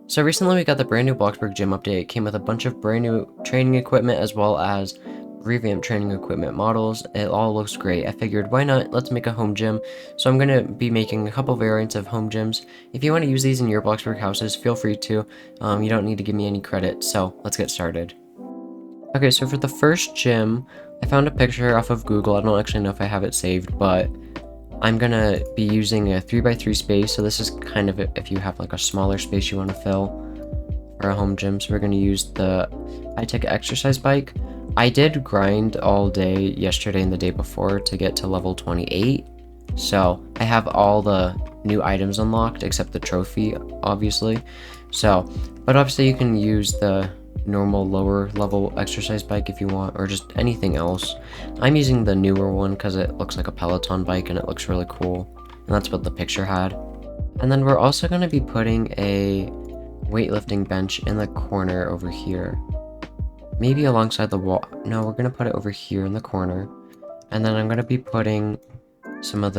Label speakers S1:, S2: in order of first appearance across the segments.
S1: So recently we got the brand new Bloxburg Gym update. It came with a bunch of brand new training equipment as well as revamped training equipment models. It all looks great. I figured, why not? Let's make a home gym. So I'm going to be making a couple variants of home gyms. If you want to use these in your Bloxburg houses, feel free to. You don't need to give me any credit, so let's get started. Okay, so for the first gym, I found a picture off of Google. I don't actually know if I have it saved, but I'm gonna be using a 3x3 space, so this is kind of if you have like a smaller space you want to fill for a home gym. So we're gonna use the IIzxchBuilds exercise bike. I did grind all day yesterday and the day before to get to level 28, so I have all the new items unlocked except the trophy, obviously. But obviously you can use the normal lower level exercise bike if you want, or just anything else. I'm using the newer one because it looks like a Peloton bike and it looks really cool, and that's what the picture had. And then we're also going to be putting a weightlifting bench in the corner over here, maybe alongside the wall. No, we're going to put it over here in the corner, and then I'm going to be putting some of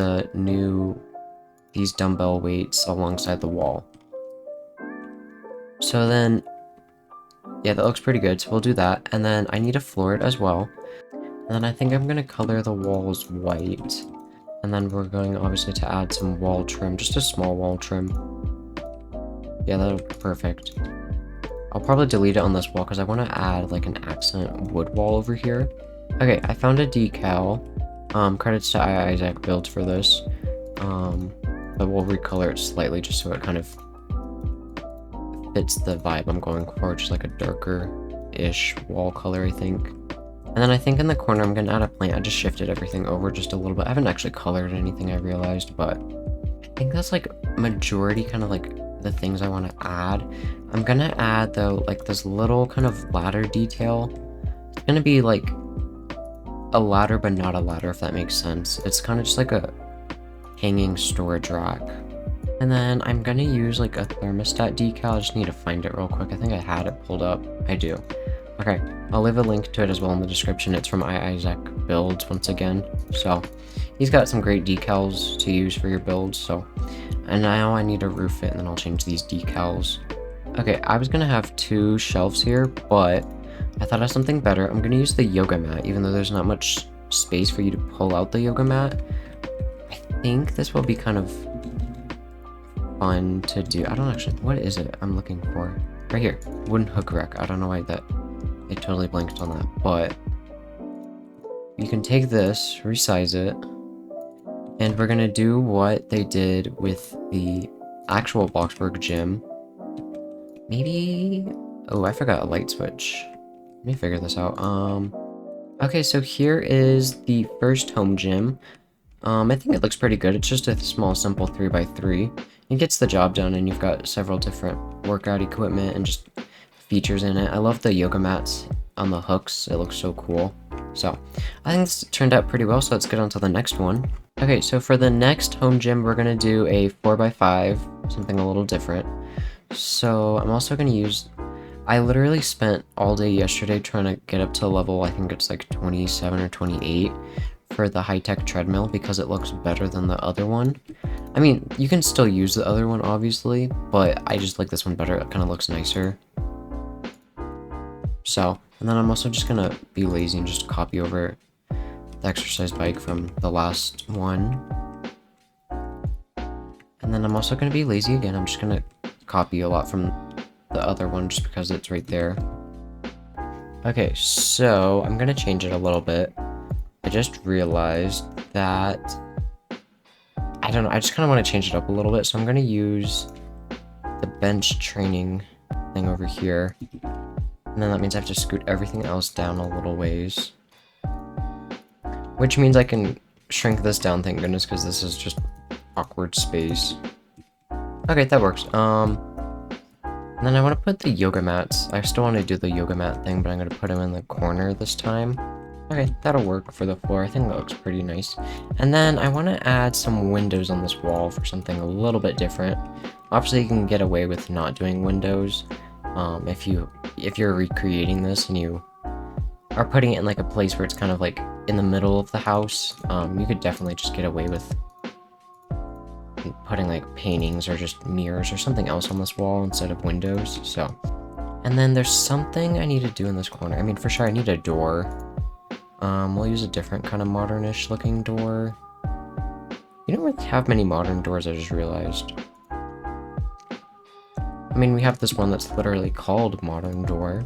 S1: these dumbbell weights alongside the wall. So then yeah, that looks pretty good, so we'll do that. And then I need to floor it as well. And then I think I'm going to color the walls white. And then we're going obviously to add some wall trim, just a small wall trim. Yeah, that'll be perfect. I'll probably delete it on this wall because I want to add like an accent wood wall over here. Okay, I found a decal. Credits to IIzxchBuilds for this. But we'll recolor it slightly just so it kind of fits the vibe I'm going for, just like a darker-ish wall color, I think. And then I think in the corner I'm gonna add a plant. I just shifted everything over just a little bit. I haven't actually colored anything, I realized, but I think that's like majority kind of like the things I want to add. I'm gonna add though like this little kind of ladder detail. It's gonna be like a ladder but not a ladder, if that makes sense. It's kind of just like a hanging storage rack. And then I'm gonna use like a thermostat decal. I just need to find it real quick. I think I had it pulled up. I do. Okay, I'll leave a link to it as well in the description. It's from IIzxchBuilds once again. So he's got some great decals to use for your builds. And now I need to roof it, and then I'll change these decals. Okay, I was gonna have 2 shelves here, but I thought of something better. I'm gonna use the yoga mat, even though there's not much space for you to pull out the yoga mat. I think this will be kind of fun to do. I don't actually, what is it I'm looking for? Right here, wooden hook rack. I don't know why it totally blanked on that, but you can take this, resize it, and we're gonna do what they did with the actual Bloxburg Gym. Maybe, oh, I forgot a light switch. Let me figure this out. Okay, so here is the first home gym. I think it looks pretty good. It's just a small, simple 3x3. It gets the job done, and you've got several different workout equipment and just features in it. I love the yoga mats on the hooks. It looks so cool. So I think this turned out pretty well, so let's get on to the next one. Okay, so for the next home gym, we're going to do a 4x5, something a little different. So I'm also going to use... I literally spent all day yesterday trying to get up to level, I think it's like 27 or 28 for the high-tech treadmill because it looks better than the other one. I mean, you can still use the other one, obviously, but I just like this one better. It kind of looks nicer. So, and then I'm also just going to be lazy and just copy over the exercise bike from the last one. And then I'm also going to be lazy again. I'm just going to copy a lot from the other one just because it's right there. Okay, so I'm going to change it a little bit. I just realized that, I don't know, I just kind of want to change it up a little bit, so I'm going to use the bench training thing over here, and then that means I have to scoot everything else down a little ways, which means I can shrink this down, thank goodness, because this is just awkward space. Okay, that works. And then I want to put the yoga mats. I still want to do the yoga mat thing, but I'm going to put them in the corner this time. Okay, that'll work for the floor. I think that looks pretty nice. And then I want to add some windows on this wall for something a little bit different. Obviously, you can get away with not doing windows. If you're recreating this and you are putting it in like a place where it's kind of like in the middle of the house, you could definitely just get away with putting like paintings or just mirrors or something else on this wall instead of windows, so. And then there's something I need to do in this corner. I mean, for sure I need a door. We'll use a different kind of modern-ish looking door. You don't really have many modern doors, I just realized. I mean, we have this one that's literally called Modern Door.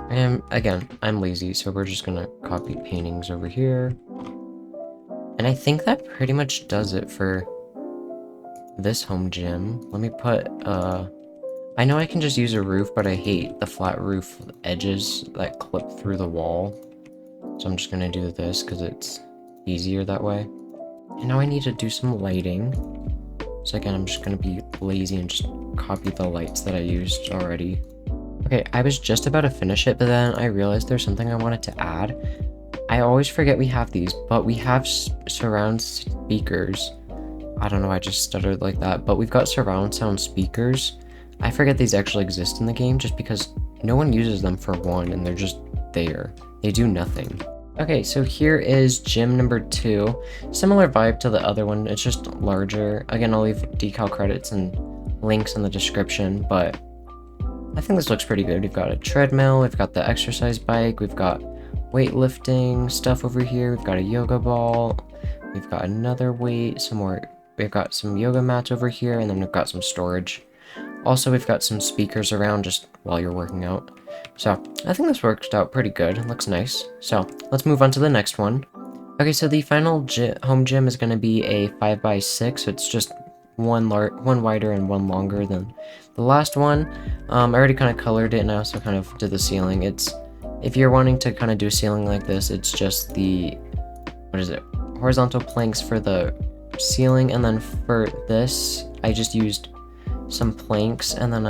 S1: And again, I'm lazy, so we're just gonna copy paintings over here. And I think that pretty much does it for this home gym. Let me put, I know I can just use a roof, but I hate the flat roof edges that clip through the wall. So I'm just gonna do this because it's easier that way. And now I need to do some lighting. So again, I'm just gonna be lazy and just copy the lights that I used already. Okay, I was just about to finish it, but then I realized there's something I wanted to add. I always forget we have these, but we have surround speakers. I don't know, I just stuttered like that, but we've got surround sound speakers. I forget these actually exist in the game just because no one uses them for one, and they're just there. They do nothing. Okay, so here is gym number 2. Similar vibe to the other one, it's just larger. Again, I'll leave decal credits and links in the description, but I think this looks pretty good. We've got a treadmill, we've got the exercise bike, we've got weightlifting stuff over here, we've got a yoga ball, we've got another weight, some more, we've got some yoga mats over here, and then we've got some storage. Also, we've got some speakers around just while you're working out. So, I think this worked out pretty good. It looks nice. So, let's move on to the next one. Okay, so the final home gym is going to be a 5x6. So it's just one wider and one longer than the last one. I already kind of colored it, and I also kind of did the ceiling. If you're wanting to kind of do a ceiling like this, it's just the, horizontal planks for the ceiling, and then for this, I just used some planks, and then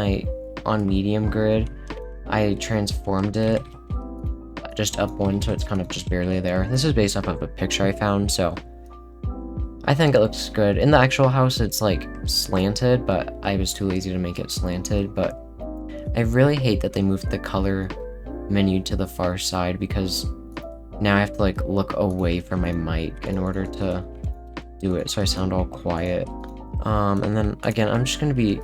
S1: on medium grid, I transformed it just up one, so it's kind of just barely there. This is based off of a picture I found, so I think it looks good. In the actual house, it's like slanted, but I was too lazy to make it slanted. But I really hate that they moved the color menu to the far side, because now I have to like look away from my mic in order to do it, so I sound all quiet. And then again, I'm just gonna be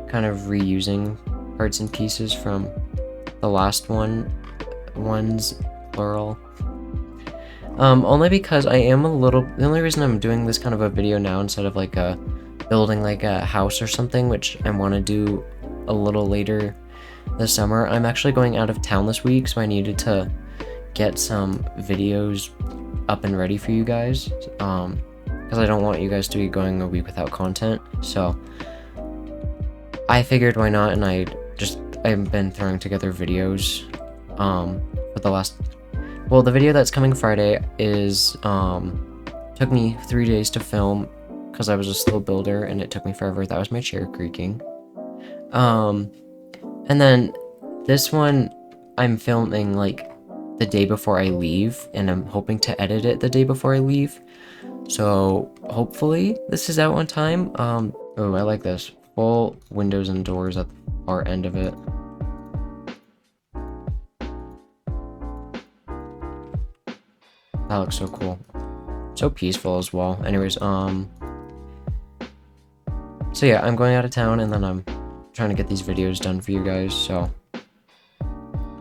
S1: kind of reusing parts and pieces from the last ones plural. Only because I am the only reason I'm doing this kind of a video now instead of like building like a house or something, which I want to do a little later this summer. I'm actually going out of town this week, so I needed to get some videos up and ready for you guys, because I don't want you guys to be going a week without content. So I figured why not, and I've been throwing together videos for the last, well, the video that's coming Friday is took me 3 days to film because I was a slow builder and it took me forever. That was my chair creaking. And then this one I'm filming like the day before I leave, and I'm hoping to edit it the day before I leave. So hopefully this is out on time. Oh, I like this. Full windows and doors at the far end of it. That looks so cool. So peaceful as well. Anyways, so yeah, I'm going out of town, and then I'm trying to get these videos done for you guys, so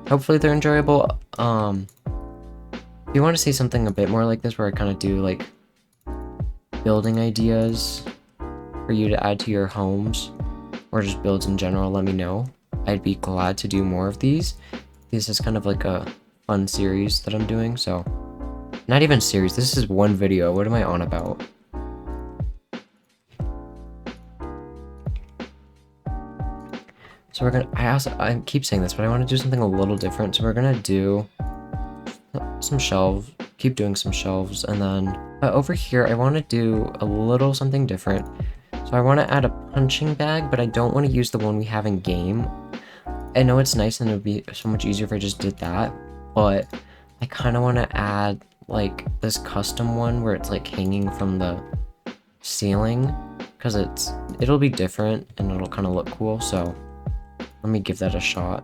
S1: hopefully they're enjoyable. If you want to see something a bit more like this, where I kind of do like building ideas for you to add to your homes, or just builds in general, let me know. I'd be glad to do more of these. This is kind of like a fun series that I'm doing, so not even series, this is one video. What am I on about? So we're gonna, I keep saying this, but I want to do something a little different. So we're gonna do some shelves, keep doing some shelves, and then over here I want to do a little something different. So I want to add a punching bag, but I don't want to use the one we have in game. I know it's nice and it would be so much easier if I just did that, but I kind of want to add like this custom one where it's like hanging from the ceiling, because it'll be different and it'll kind of look cool. So let me give that a shot.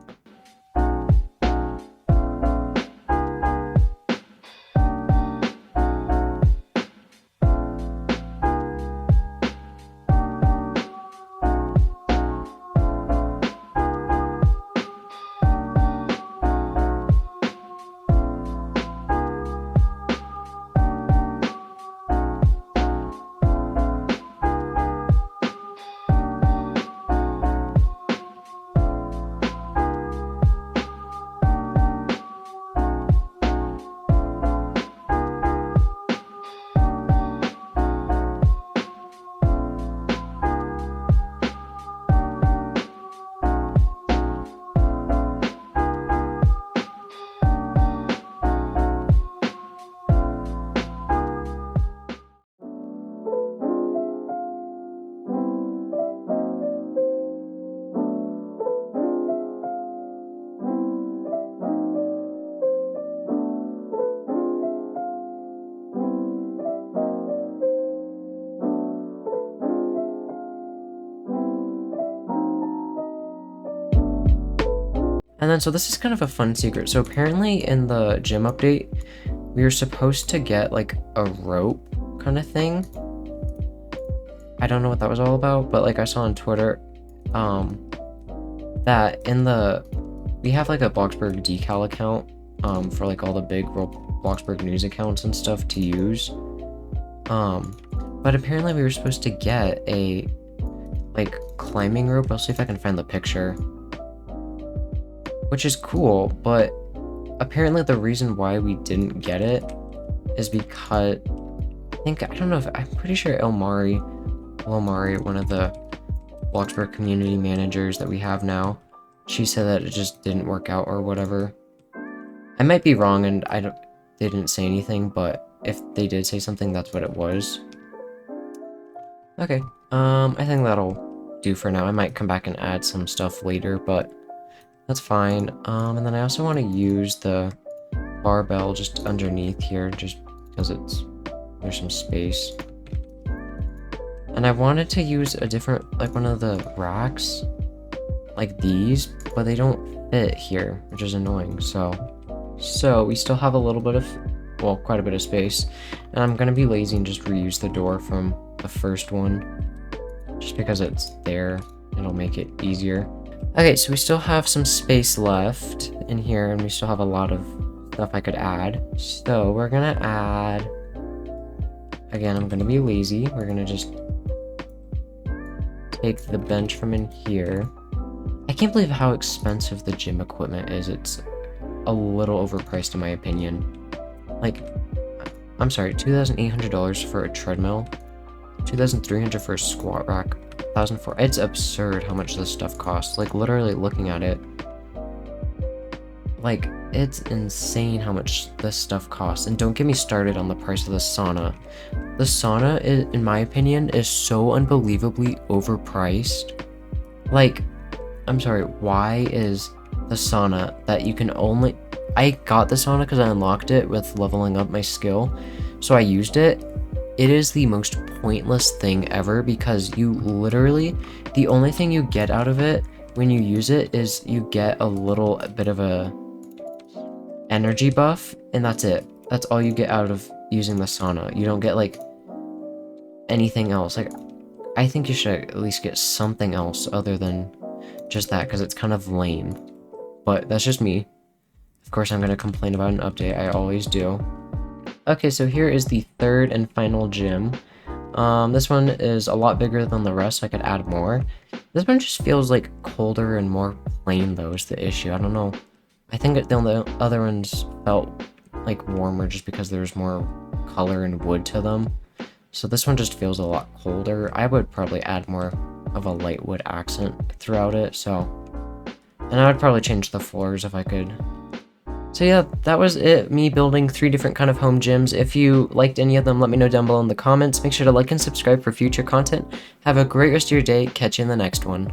S1: And then, so this is kind of a fun secret. So apparently in the gym update, we were supposed to get like a rope kind of thing. I don't know what that was all about, but like I saw on Twitter, that we have like a Bloxburg Decal account, for like all the big Bloxburg news accounts and stuff to use. But apparently we were supposed to get a like climbing rope. I'll see if I can find the picture. Which is cool, but apparently the reason why we didn't get it is because I'm pretty sure Ilmari, one of the Bloxburg community managers that we have now, she said that it just didn't work out or whatever. I might be wrong and they didn't say anything, but if they did say something, that's what it was. Okay, I think that'll do for now. I might come back and add some stuff later, but that's fine. And then I also want to use the barbell just underneath here, just because there's some space. And I wanted to use a different, like one of the racks, like these, but they don't fit here, which is annoying. So we still have a little bit of, well, quite a bit of space. And I'm gonna be lazy and just reuse the door from the first one, just because it's there. It'll make it easier. Okay, so we still have some space left in here, and we still have a lot of stuff I could add. So we're gonna add, again, I'm gonna be lazy. We're gonna just take the bench from in here. I can't believe how expensive the gym equipment is. It's a little overpriced in my opinion. Like, I'm sorry, $2,800 for a treadmill, $2,300 for a squat rack, $1,004. It's absurd how much this stuff costs. Like, literally looking at it, like, it's insane how much this stuff costs. And don't get me started on the price of the sauna. The sauna, in my opinion, is so unbelievably overpriced. Like, I'm sorry, why is the sauna that you can only... I got the sauna because I unlocked it with leveling up my skill, so I used it. It is the most pointless thing ever because you literally, the only thing you get out of it when you use it is you get a little bit of a energy buff, and that's it. That's all you get out of using the sauna. You don't get like anything else. Like, I think you should at least get something else other than just that, because it's kind of lame. But that's just me. Of course, I'm going to complain about an update. I always do. Okay, so here is the third and final gym. This one is a lot bigger than the rest, so I could add more. This one just feels like colder and more plain, though, is the issue. I don't know. I think the other ones felt like warmer just because there's more color and wood to them. So this one just feels a lot colder. I would probably add more of a light wood accent throughout it, so... And I would probably change the floors if I could. So yeah, that was it, me building 3 different kind of home gyms. If you liked any of them, let me know down below in the comments. Make sure to like and subscribe for future content. Have a great rest of your day. Catch you in the next one.